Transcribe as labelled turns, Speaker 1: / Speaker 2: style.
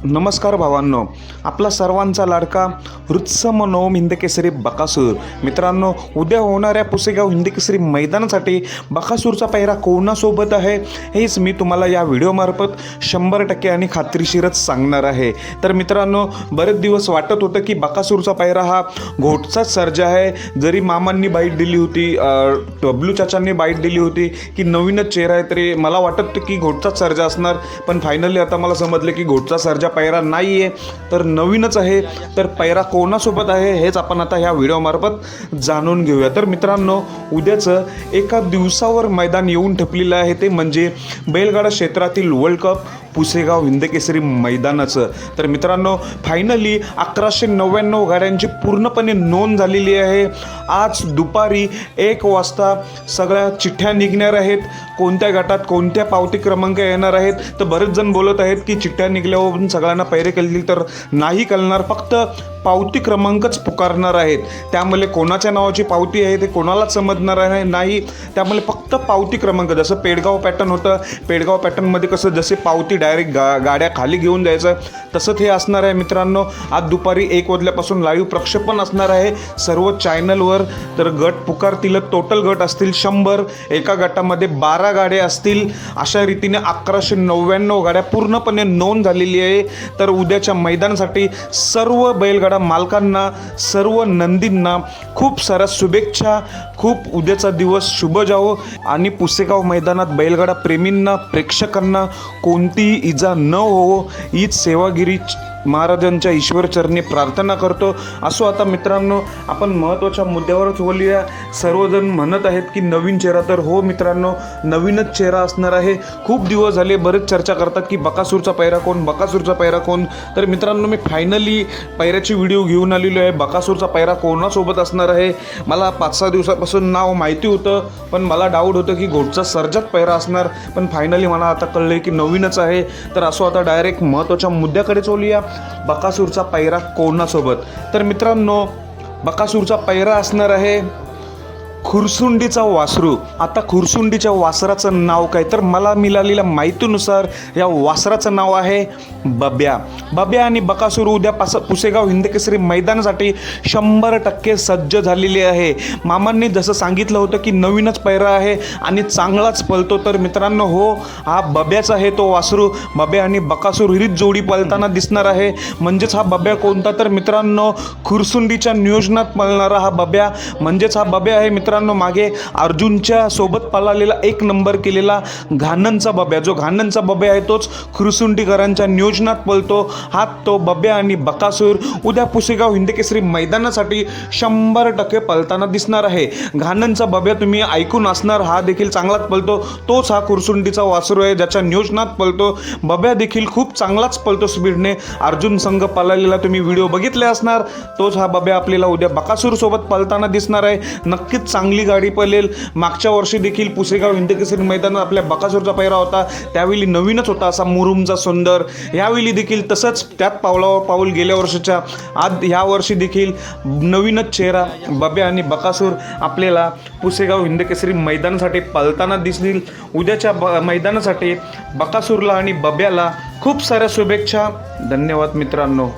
Speaker 1: नमस्कार भावांनो, आपला सर्वांचा लाडका हृत्सम नवम हिंदकेसरी बकासूर. मित्रांनो, उद्या होणाऱ्या पुसेगाव हिंदकेसरी मैदानासाठी बकासूरचा पायरा कोणासोबत आहे हेच मी तुम्हाला या व्हिडिओमार्फत 100% आणि खात्रीशीरच सांगणार आहे. तर मित्रांनो, बरेच दिवस वाटत होतं की बकासूरचा पायरा हा घोटचाच सर्जा आहे. जरी मामांनी बाईट दिली होती, डब्ल्यू चाचांनी बाईट दिली होती की नवीनच चेहरा आहे, तरी मला वाटत होतं की घोटचाच सर्जा असणार. पण फायनली आता मला समजलं की घोटचा सर्जा पायरा नाही आहे, तर नवीनच आहे. तर पायरा कोणासोबत आहे हेच आपण आता ह्या व्हिडिओमार्फत जाणून घेऊया. तर मित्रांनो, उद्याचं एका दिवसावर मैदान येऊन ठेपलेलं आहे, ते म्हणजे बैलगाडा क्षेत्रातील वर्ल्ड कप पुसेगाव हिंदकेसरी मैदानाचं. तर मित्रांनो, फायनली 1199 गाड्यांची पूर्णपणे नोंद झालेली आहे. आज दुपारी 1 वाजता सगळ्या चिठ्ठ्या निघणार आहेत. कोणत्या गटात कोणत्या पावती क्रमांक येणार आहेत. तर बरेच जण बोलत आहेत की चिठ्ठ्या निघल्यावर सगळ्यांना पैरे केली, तर नाही कळणार, फक्त पावती क्रमांकच पुकारणार आहेत. त्यामुळे कोणाच्या नावाची पावती आहे ते कोणालाच समजणार आहे नाही. त्यामुळे फक्त पावती क्रमांक, जसं पेडगाव पॅटर्न होतं, पेडगाव पॅटर्नमध्ये कसं जसे पावती डायरेक्ट गाड्या खाली घेऊन जायचं, तसंच हे असणार आहे. मित्रांनो, आज दुपारी 1 वाजल्यापासून लाईव्ह प्रक्षेपण असणार आहे सर्व चॅनलवर. तर गट पुकारतील, टोटल गट असतील 100, एका गटामध्ये 12 गाड्या असतील. अशा रीतीने 1199 गाड्या पूर्णपणे नोंद झालेली आहे. तर उद्याच्या मैदानासाठी सर्व बैलगाडा मालकांना, सर्व नंदींना खूप साऱ्या शुभेच्छा. खूप उद्याचा दिवस शुभ जावो आणि पुसेगाव मैदानात बैलगाडा प्रेमींना, प्रेक्षकांना कोणतीही इजा न होवो हीच सेवागिरी महाराजांच्या ईश्वरचरणी प्रार्थना करतो. असो, आता मित्रांनो, आपण महत्त्वाच्या मुद्द्यावरच बोलूया. सर्वजण म्हणत आहेत की नवीन चेहरा. तर हो मित्रांनो, नवीनच चेहरा असणार आहे. खूप दिवस झाले बरेच चर्चा करतात की बकासूरचा पायरा कोण, बकासूरचा पायरा कोण. तर मित्रांनो, मी फायनली पायऱ्याची व्हिडिओ घेऊन आलेलो आहे. बकासूरचा पायरा कोणासोबत असणार आहे. मला 5-6 दिवसापासून नाव माहिती होतं, पण मला डाऊट होतं की घोटचा सर्जात पायरा असणार. पण फायनली मला आता कळलं की नवीनच आहे. तर असो, आता डायरेक्ट महत्त्वाच्या मुद्द्याकडे चलूया. बकासूरचा पायरा कोणासोबत. तर मित्रांनो, बकासूरचा पायरा असणार आहे खुरसुंडीचा वासरू. आता खुरसुंडीच्या वासराचं नाव काय, तर मला मिळालेल्या माहितीनुसार या वासराचं नाव आहे बब्या. बब्या आणि बकासूर उद्या पुसेगाव हिंदकेसरी मैदानासाठी 100% सज्ज झालेली आहे. मामांनी जसं सांगितलं होतं की नवीनच पायरा आहे आणि चांगलाच पळतो. तर मित्रांनो, हो, हा बब्याचा आहे तो वासरू. बब्या आणि बकासूर हीच जोडी पळताना दिसणार आहे. म्हणजेच हा बब्या कोणता, तर मित्रांनो, खुरसुंडीच्या नियोजनात पळणारा हा बब्या म्हणजेच हा बब्या आहे. मित्रांनो, मागे अर्जुनच्या सोबत पळालेला 1 नंबर केलेला घाणनचा बब्या, जो घाणनचा बब्या आहे तोच खुरसुंडीकरांच्या नियोजनात पळतो. हा तो बब्या आणि बकासूर उद्या पुसेगाव हिंदकेसरी मैदानासाठी 100% पळताना दिसणार आहे. घाणनचा बब्या तुम्ही ऐकून असणार, हा देखील चांगलाच पळतो. तोच हा खुरसुंडीचा वासरू आहे ज्याच्या नियोजनात पळतो. बब्या देखील खूप चांगलाच पळतो स्पीडने. अर्जुन संघ पळालेला तुम्ही व्हिडिओ बघितले असणार. तोच हा बब्या आपल्याला उद्या बकासूर सोबत पळताना दिसणार आहे. नक्कीच चांगली गाडी पळेल. मागच्या वर्षी देखील पुसेगाव हिंदकेसरी मैदानात आपल्या बकासूरचा पायरा होता, त्यावेळी नवीनच होता असा मुरुमचा सुंदर. यावेळी देखील तसंच त्यात पावलावर पाऊल गेल्या वर्षीच्या आज ह्या वर्षी देखील नवीनच चेहरा बब्या आणि बकासूर आपल्याला पुसेगाव हिंदकेसरी मैदानासाठी पळताना दिसतील. उद्याच्या मैदानासाठी बकासूरला आणि बब्याला खूप साऱ्या शुभेच्छा. धन्यवाद मित्रांनो.